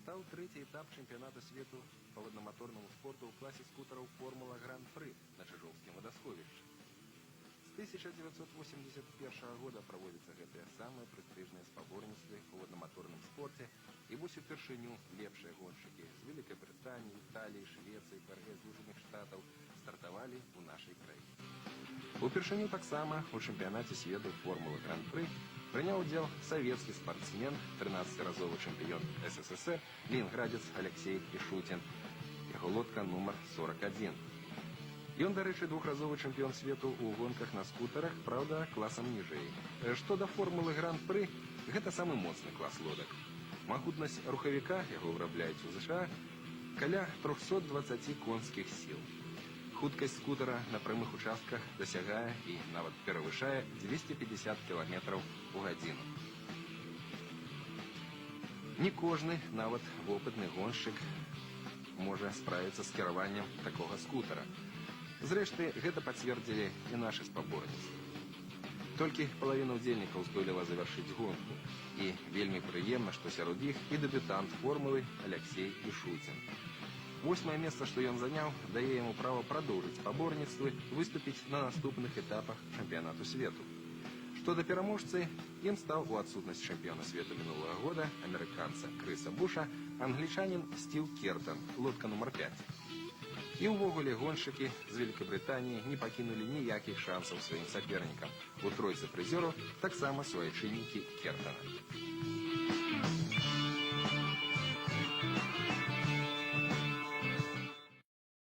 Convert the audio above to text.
стал третий этап чемпионата света по водномоторному спорту в классе скутеров «Формула Гран-при» на Чижовском водосховище. С 1981 года проводятся гэтыя самые престижные спаборніцтвы у водномоторном спорте, и вось упершыню лепшие гонщики из Великобритании, Италии, Швеции, ФРГ, Соединенных Штатов стартовали у нашей краине. Упершыню таксама у чемпионате света «Формулы Гран-при» принял удел советский спортсмен, 13-разовый чемпион СССР, ленинградец Алексей Ишутин, его лодка номер 41. Ён, дарэчы, двухразовый чэмпіён свету ў гонках на скутарах, праўда, класам ніжэй. Што да формулы Гран-пры, гэта самы моцны клас лодак. Магутнасць рухавіка, яго вырабляюць у ЗША, каля 320 конскіх сіл. Хуткасць скутара на прамых участках дасягае і нават перавышае 250 км у гадзіну. Не кожны, нават вопытны гоншчык, можа справіцца з кіраваннем такога скутара. Зрэшты, гэта пацвердзілі і нашы спаборніцтвы. Толькі палавіна ўдзельнікаў здолела завяршыць гонку. І вельмі прыемна, што сярод іх і дэбютант формулы Алексей Ишутин. 8-е месца, што ён заняў, дае яму права прадоўжыць спаборніцтвы, выступіць на наступных этапах чэмпіянату свету. Што да пераможцы, ім стаў у адсутнасць чэмпіёна свету мінулага года, амерыканца Крыса Буша, англічанін Стіў Кертон, лодка нумар 5. І ўвогуле гоншчыкі з Великабрытаніі не пакінулі ніякіх шансаў сваім сапернікам. У тройцы прызёраў таксама суайчыннікі Кертона.